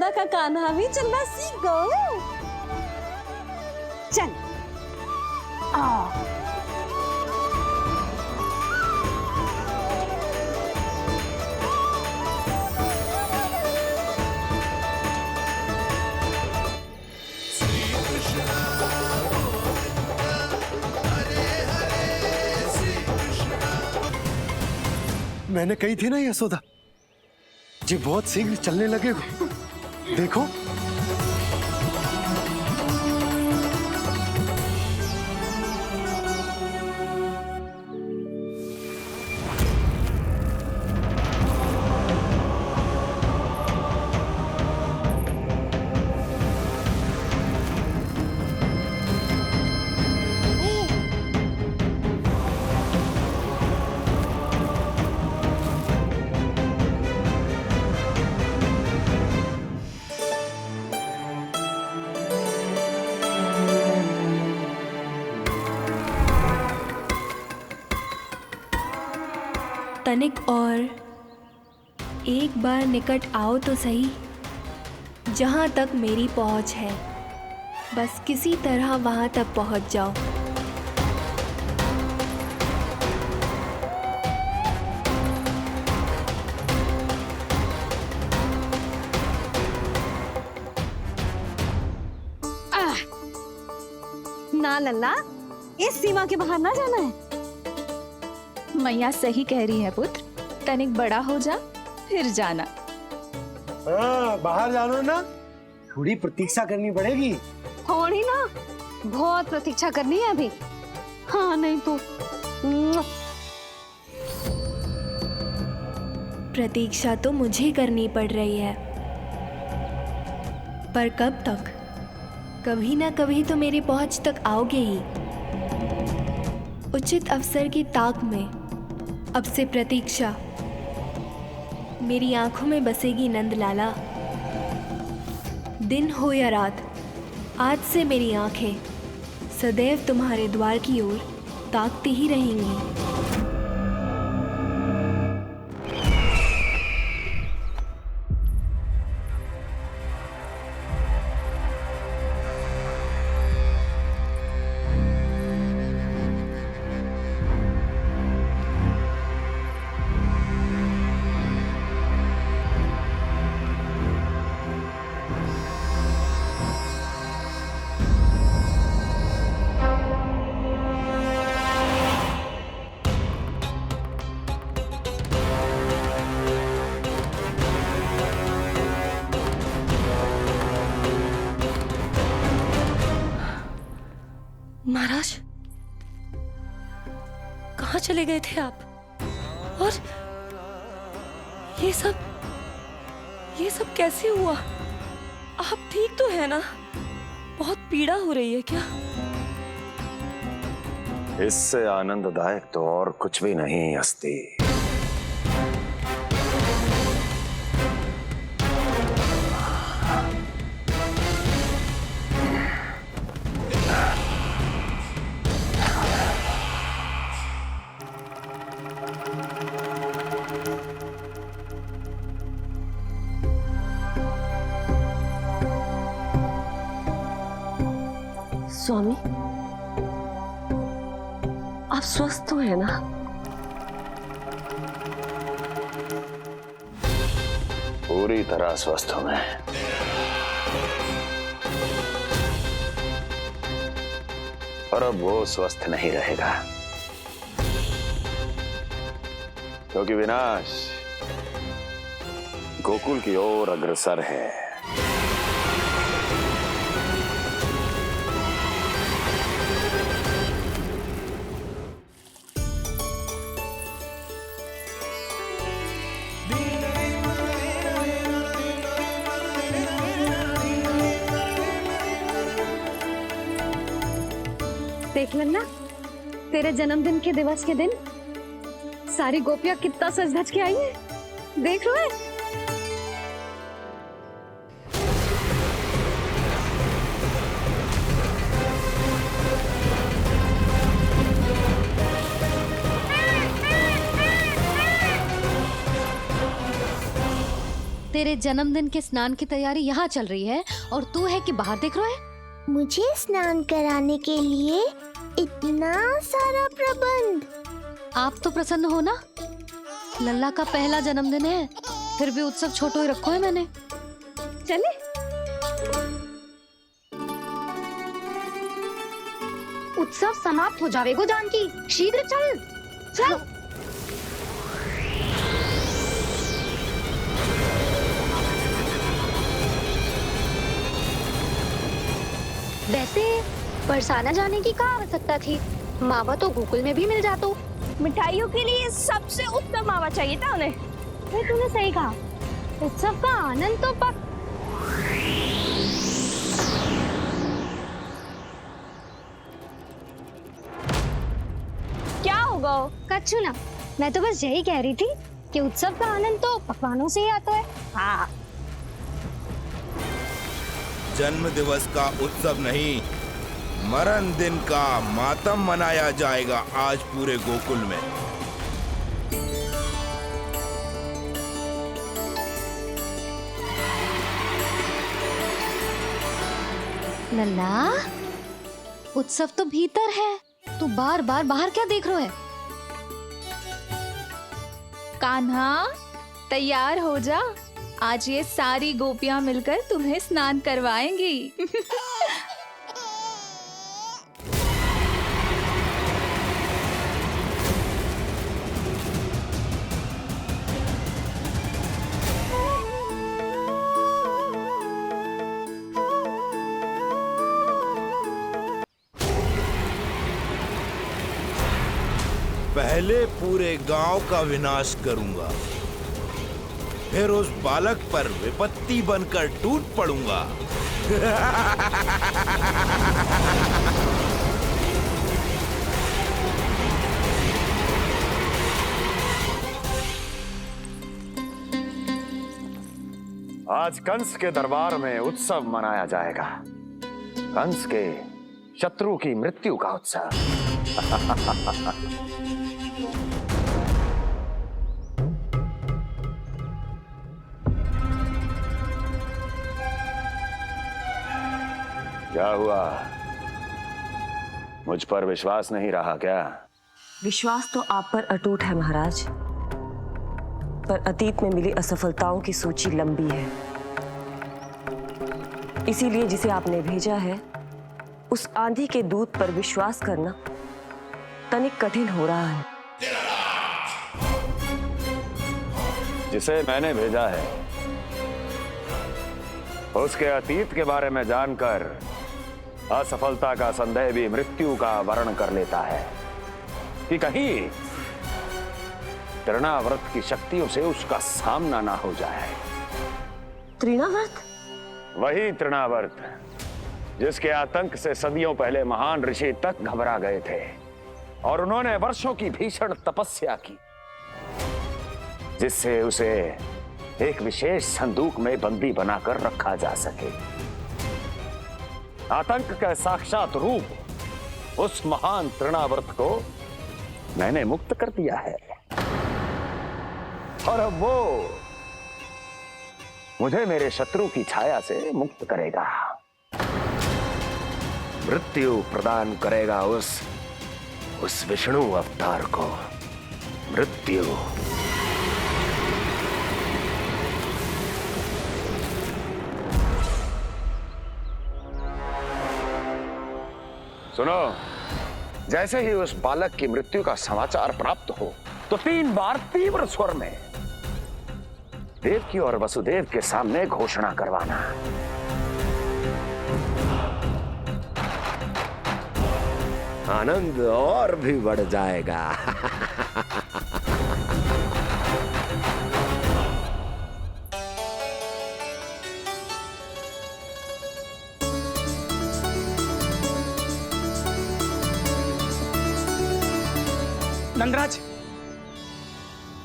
यशोदा का कान्हा भी चलना सीख गो। चल आ मैंने कही थी ना यशोदा, जी बहुत शीघ्र चलने लगे हो। देखो तनिक और एक बार निकट आओ तो सही, जहाँ तक मेरी पहुँच है, बस किसी तरह वहाँ तक पहुँच जाओ। ना लल्ला, इस सीमा के बाहर ना जाना है। मैया सही कह रही है पुत्र, तनिक बड़ा हो जा फिर जाना। हाँ, बाहर जानो ना, थोड़ी प्रतीक्षा करनी पड़ेगी। थोड़ी ना, बहुत प्रतीक्षा करनी है अभी। हाँ नहीं तो प्रतीक्षा तो मुझे करनी पड़ रही है, पर कब तक? कभी ना कभी तो मेरी पहुंच तक आओगे ही। उचित अवसर की ताक में अब से प्रतीक्षा मेरी आंखों में बसेगी नंदलाला। दिन हो या रात, आज से मेरी आंखें सदैव तुम्हारे द्वार की ओर ताकती ही रहेंगी। महाराज, कहाँ चले गए थे आप? और ये सब कैसे हुआ? आप ठीक तो है ना? बहुत पीड़ा हो रही है क्या? इससे आनंददायक तो और कुछ भी नहीं अस्ति। स्वामी, आप स्वस्थ तो है ना? पूरी तरह स्वस्थ हूं मैं। और अब वो स्वस्थ नहीं रहेगा, क्योंकि विनाश गोकुल की ओर अग्रसर है। देख लेना, तेरे जन्मदिन के दिवस के दिन सारी गोपियां कितना सज धज के आई हैं। देख रहे हो? तेरे जन्मदिन के स्नान की तैयारी यहाँ चल रही है और तू है कि बाहर देख रहा है। मुझे स्नान कराने के लिए इतना सारा प्रबंध। आप तो प्रसन्न हो ना, लल्ला का पहला जन्मदिन है, फिर भी उत्सव छोटो ही रखो है मैंने। चले उत्सव समाप्त हो जाएगा जानकी, शीघ्र चल चल। वैसे बरसाना जाने की क्या आवश्यकता थी, मावा तो गोकुल में भी मिल जातो। मिठाइयों के लिए सबसे उत्तम मावा चाहिए था उन्हें। तूने सही कहा, उत्सव का आनंद तो पक। क्या होगा? कच्छू ना, मैं तो बस यही कह रही थी कि उत्सव का आनंद तो पकवानों से ही आता है। हाँ, जन्म दिवस का उत्सव नहीं, मरण दिन का मातम मनाया जाएगा आज पूरे गोकुल में। लल्ला, उत्सव तो भीतर है, तू बार बार बाहर क्या देख रहा है? कान्हा, तैयार हो जा, आज ये सारी गोपियां मिलकर तुम्हें स्नान करवाएंगी। पहले पूरे गांव का विनाश करूंगा, फिर उस बालक पर विपत्ति बनकर टूट पड़ूंगा। आज कंस के दरबार में उत्सव मनाया जाएगा, कंस के शत्रु की मृत्यु का उत्सव। क्या हुआ, मुझ पर विश्वास नहीं रहा क्या? विश्वास तो आप पर अटूट है महाराज, पर अतीत में मिली असफलताओं की सूची लंबी है। इसीलिए जिसे आपने भेजा है उस आंधी के दूत पर विश्वास करना तनिक कठिन हो रहा है। जिसे मैंने भेजा है उसके अतीत के बारे में जानकर असफलता का संदेह भी मृत्यु का वर्ण कर लेता है कि कहीं तृणाव्रत की शक्तियों से उसका सामना ना हो जाए। तृणाव्रत? वही तृणाव्रत जिसके आतंक से सदियों पहले महान ऋषि तक घबरा गए थे और उन्होंने वर्षों की भीषण तपस्या की, जिससे उसे एक विशेष संदूक में बंदी बनाकर रखा जा सके। आतंक का साक्षात रूप उस महान तृणाव्रत को मैंने मुक्त कर दिया है और अब वो मुझे मेरे शत्रु की छाया से मुक्त करेगा, मृत्यु प्रदान करेगा उस विष्णु अवतार को मृत्यु। सुनो, जैसे ही उस बालक की मृत्यु का समाचार प्राप्त हो तो 3 बार तीव्र स्वर में देवकी और वसुदेव के सामने घोषणा करवाना। आनंद और भी बढ़ जाएगा। नंदराज,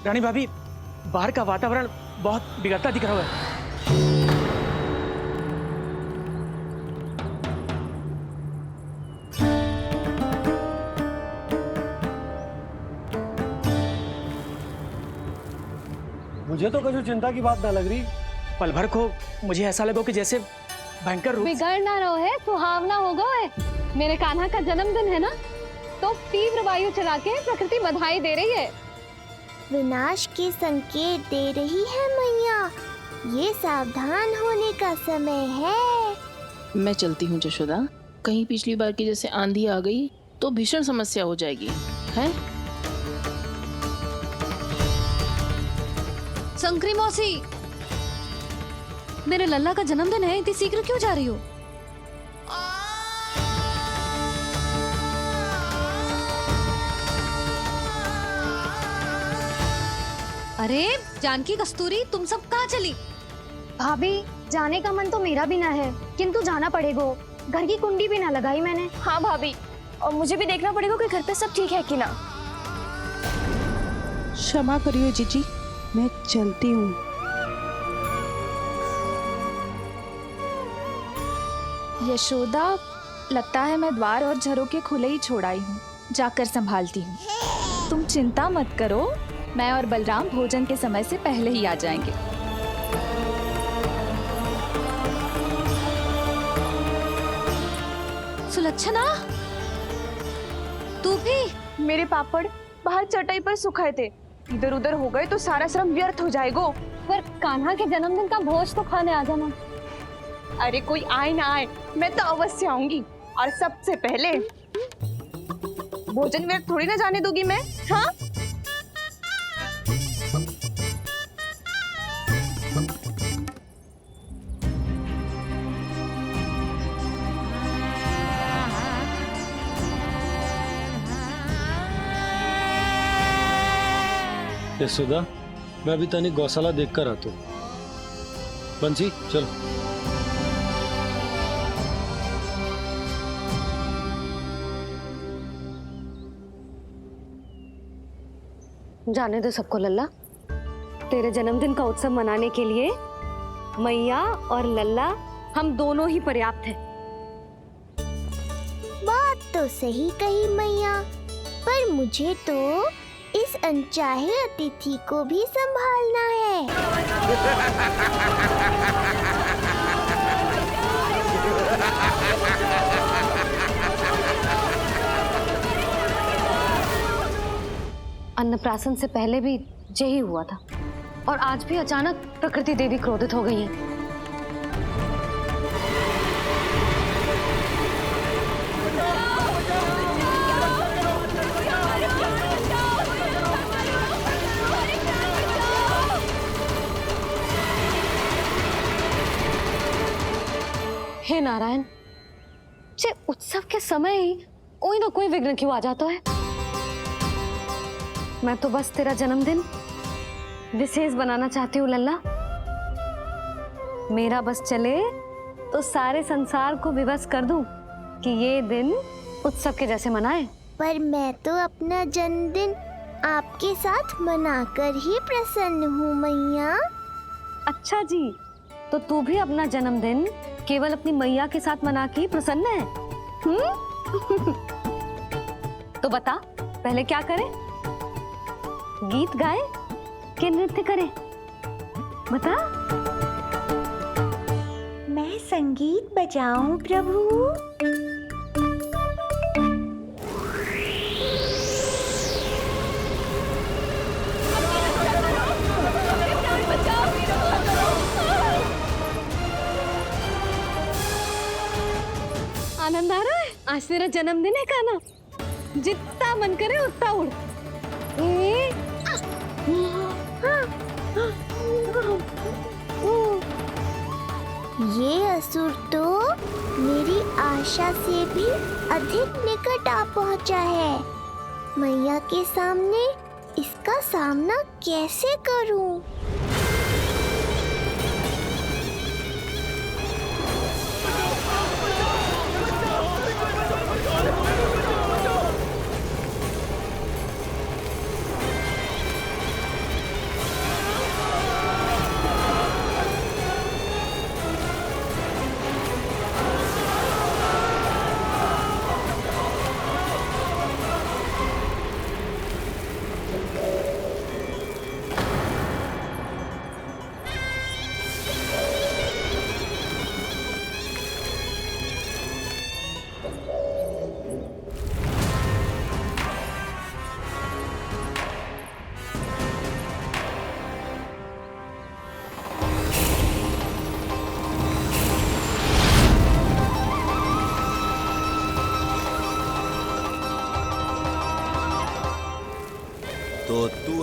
रानी भाभी, बाहर का वातावरण बहुत बिगड़ता दिख रहा है। मुझे तो कभी चिंता की बात ना लग रही, पल भर को मुझे ऐसा लगा कि जैसे भयंकर रूप बिगड़ ना रहो है, सुहावना होगा है। मेरे कान्हा का जन्मदिन है ना, तो तीव्र वायु चला के प्रकृति बधाई दे रही है। विनाश के संकेत दे रही है मैया, ये सावधान होने का समय है। मैं चलती हूँ जशोदा, कहीं पिछली बार की जैसे आंधी आ गई तो भीषण समस्या हो जाएगी, है? शंकरी मौसी, मेरे लल्ला का जन्मदिन है, इतनी शीघ्र क्यों जा रही हो? अरे जानकी, कस्तूरी, तुम सब कहाँ चली? भाभी, जाने का मन तो मेरा भी ना है, किंतु जाना पड़ेगा। घर की कुंडी भी ना लगाई मैंने। हाँ भाभी, और मुझे भी देखना पड़ेगा कि घर पे सब ठीक है कि ना। क्षमा करिए जीजी, मैं चलती हूँ। यशोदा, लगता है मैं द्वार और झरोके खुले ही छोड़ आई हूँ, जाकर संभालती हूँ। तुम चिंता मत करो, मैं और बलराम भोजन के समय से पहले ही आ जाएंगे। सुलक्षणा, तू भी? मेरे पापड़ बाहर चटाई पर सुखाए थे, इधर उधर हो गए तो सारा श्रम व्यर्थ हो जाएगा। पर कान्हा के जन्मदिन का भोज तो खाने आ जाना। अरे कोई आए ना आए, मैं तो अवश्य आऊंगी, और सबसे पहले भोजन व्यर्थ थोड़ी ना जाने दूंगी मैं। हाँ, यशोदा, मैं अभी तनिक गौशाला देख कर आता हूँ। बंसी, चलो। जाने दो सबको लल्ला, तेरे जन्मदिन का उत्सव मनाने के लिए मैया और लल्ला हम दोनों ही पर्याप्त हैं। बात तो सही कही मैया, पर मुझे तो इस अनचाहे अतिथि को भी संभालना है। अन्नप्राशन से पहले भी यही हुआ था, और आज भी अचानक प्रकृति देवी क्रोधित हो गई है। हे नारायण, जे उत्सव के समय ही कोई ना कोई विघ्न क्यों आ जाता है? मैं तो बस तेरा जन्मदिन विशेष बनाना चाहती हूँ लल्ला। मेरा बस चले तो सारे संसार को विवश कर दूं कि ये दिन उत्सव के जैसे मनाए। पर मैं तो अपना जन्मदिन आपके साथ मनाकर ही प्रसन्न हूँ मैया। अच्छा जी, तो तू भी अपना जन्मदिन केवल अपनी मैया के साथ मना के ही प्रसन्न है? तो बता, पहले क्या करें? गीत गाए कि नृत्य करें? बता। मैं संगीत बजाऊं प्रभु? आनंद आ रहा है? आज तेरा जन्मदिन है कान्हा, जितना मन करे उतना उड़। ये असुर तो मेरी आशा से भी अधिक निकट आ पहुंचा है। मैया के सामने इसका सामना कैसे करूं?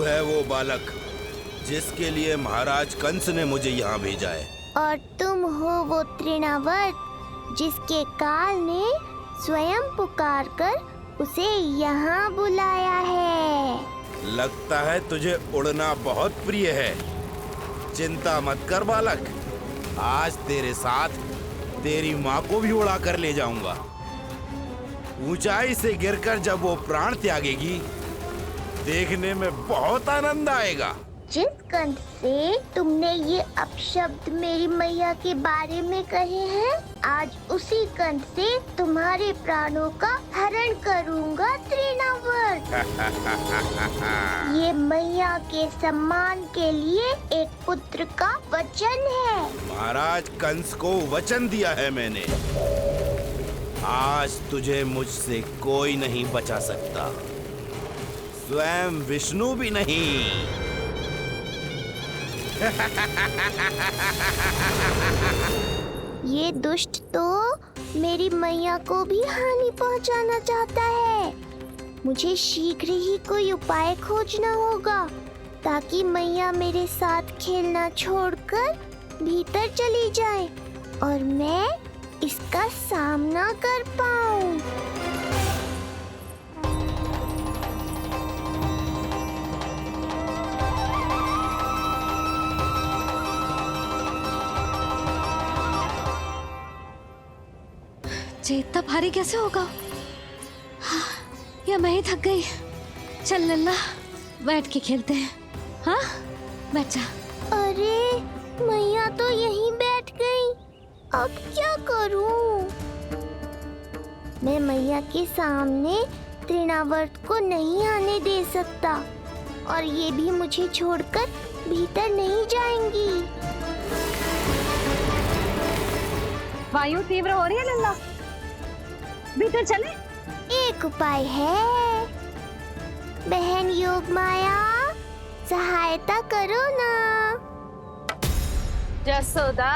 है वो बालक जिसके लिए महाराज कंस ने मुझे यहाँ भेजा है। और तुम हो वो तृणावर्त जिसके काल ने स्वयं पुकार कर उसे यहाँ बुलाया है। लगता है तुझे उड़ना बहुत प्रिय है। चिंता मत कर बालक, आज तेरे साथ तेरी माँ को भी उड़ा कर ले जाऊंगा। ऊंचाई से गिरकर जब वो प्राण त्यागेगी, देखने में बहुत आनंद आएगा। जिस कंठ से तुमने ये अपशब्द मेरी मैया के बारे में कहे हैं, आज उसी कंठ से तुम्हारे प्राणों का हरण करूंगा तृणावर्त। ये मैया के सम्मान के लिए एक पुत्र का वचन है। महाराज कंस को वचन दिया है मैंने। आज तुझे मुझसे कोई नहीं बचा सकता, स्वयं विष्णु भी नहीं। ये दुष्ट तो मेरी मैया को भी हानि पहुंचाना चाहता है। मुझे शीघ्र ही कोई उपाय खोजना होगा ताकि मैया मेरे साथ खेलना छोड़कर भीतर चली जाए और मैं इसका सामना कर पाऊं। ये इतना भारी कैसे होगा? हाँ, या मैं ही थक गई। चल लल्ला, बैठ के खेलते हैं। हाँ, बैठ जा। अरे मैया तो यहीं बैठ गई, अब क्या करूं? मैं मैया के सामने तृणावर्त को नहीं आने दे सकता और ये भी मुझे छोड़कर भीतर नहीं जाएंगी। वायु तीव्र हो रही है लल्ला, भीतर चले। एक उपाय है, बहन योग माया, सहायता करो ना। जसोदा,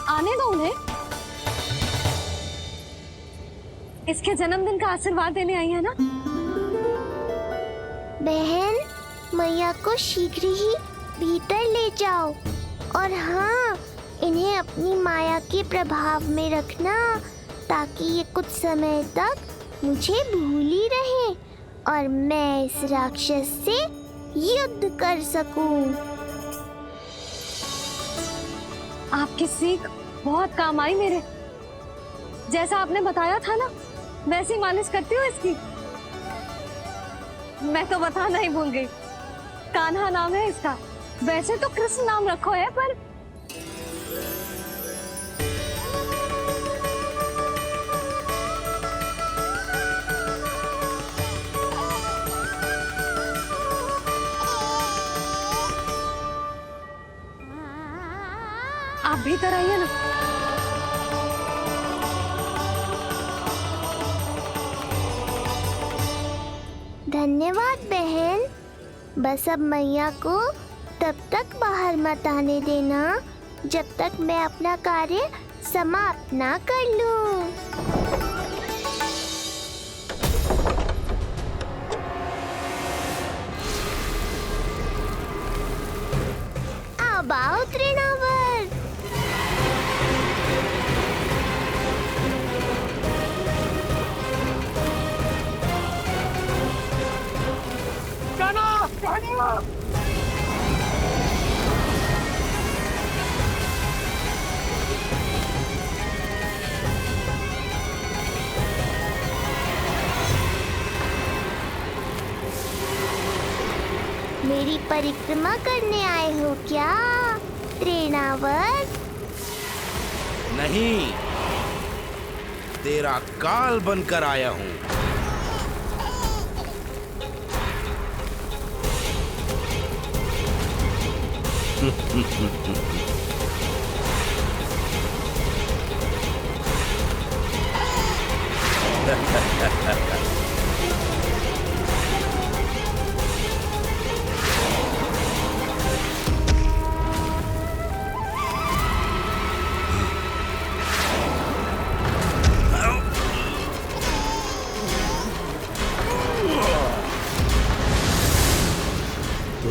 आने दो उन्हें। इसके जन्मदिन का आशीर्वाद देने आई है ना। बहन, मैया को शीघ्र ही भीतर ले जाओ और हाँ, इन्हें अपनी माया के प्रभाव में रखना ताकि ये कुछ समय तक मुझे भूली रहे और मैं इस राक्षस से युद्ध कर सकूं। आपकी सीख बहुत काम आई मेरे। जैसा आपने बताया था ना, वैसी मालिश करती हूँ इसकी। मैं तो बताना ही भूल गई, कान्हा नाम है इसका। वैसे तो कृष्ण नाम रखो है, पर आप भीतर आइए ना। धन्यवाद बहन। बस अब मैया को तब तक बाहर मत आने देना जब तक मैं अपना कार्य समाप्त ना कर लूं। अब आओ तृणावर्त। मेरी परिक्रमा करने आए हो क्या तृणावर्त? नहीं, तेरा काल बनकर आया हूँ।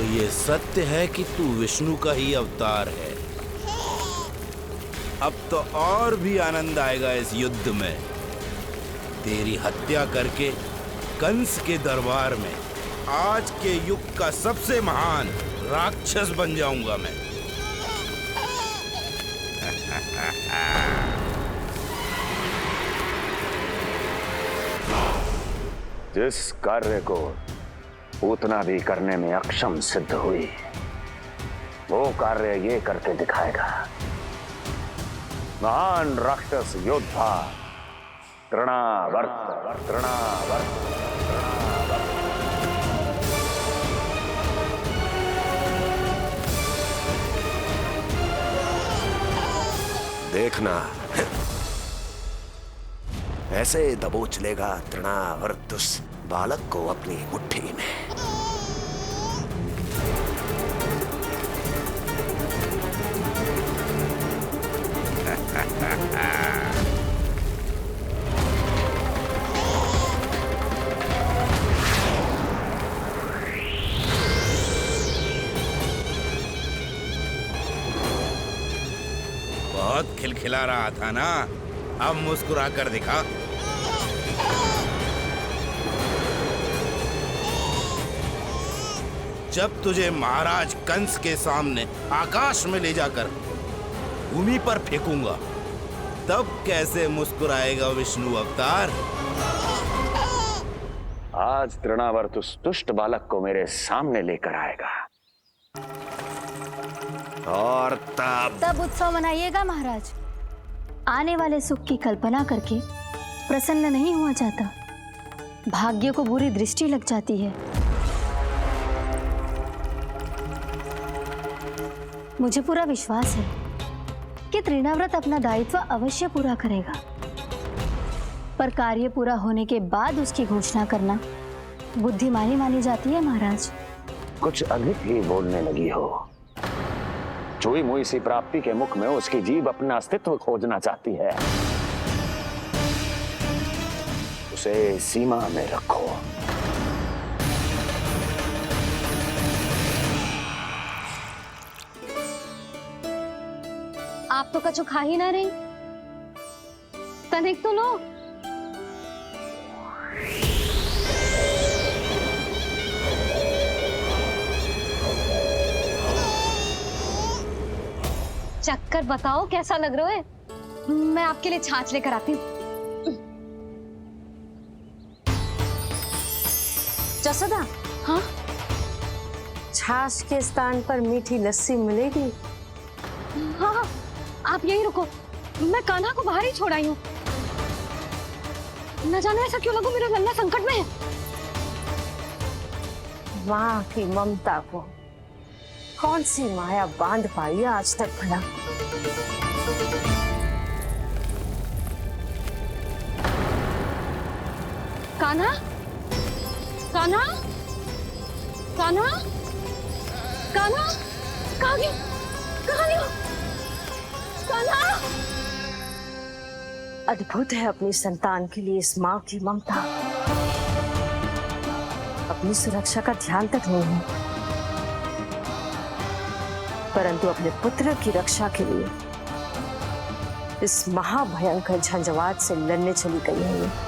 ये सत्य है कि तू विष्णु का ही अवतार है। अब तो और भी आनंद आएगा इस युद्ध में। तेरी हत्या करके कंस के दरबार में आज के युग का सबसे महान राक्षस बन जाऊंगा मैं। जिस कार्य को उतना भी करने में अक्षम सिद्ध हुई, वो कार्य ये करके दिखाएगा। महान राक्षस योद्धा तृणावर्त। देखना ऐसे दबोच लेगा तृणावर्त उस बालक को अपनी मुट्ठी में। बहुत खिलखिला रहा था ना, अब मुस्कुरा कर दिखा। जब तुझे महाराज कंस के सामने आकाश में ले जाकर भूमि पर फेंकूंगा, तब कैसे मुस्कुराएगा विष्णु अवतार? आज तृणावर्त उस दुष्ट बालक को मेरे सामने लेकर आएगा और तब उत्सव मनाइएगा महाराज। आने वाले सुख की कल्पना करके प्रसन्न नहीं हुआ जाता, भाग्य को बुरी दृष्टि लग जाती है। मुझे पूरा विश्वास है कि तृणाव्रत अपना दायित्व अवश्य पूरा करेगा, पर कार्य पूरा होने के बाद उसकी घोषणा करना बुद्धिमानी मानी जाती है महाराज। कुछ अधिक ही बोलने लगी हो। चुई मुई सी प्राप्ति के मुख में उसकी जीभ अपना अस्तित्व खोजना चाहती है। उसे सीमा में रखो। आप तो कछु खा ही ना रही, तनिक तो लो। चक्कर बताओ कैसा लग रहा है? मैं आपके लिए छाछ लेकर आती हूँ। जसोदा, हाँ? छाछ के स्थान पर मीठी लस्सी मिलेगी। हाँ हाँ, आप यही रुको, मैं कान्हा को बाहर ही छोड़ आई हूँ। न जाने ऐसा क्यों लगो मेरा लल्ला संकट में है। माँ की ममता को कौन सी माया बांध पाई है आज तक भला? कान्हा, कान्हा, कान्हा, कान्हा, कहाँ गया? कहाँ गया? कान्हा! अद्भुत है अपनी संतान के लिए इस माँ की ममता। अपनी सुरक्षा का ध्यान तक नहीं है, परंतु अपने पुत्र की रक्षा के लिए इस महाभयंकर झंझावात से लड़ने चली गई है।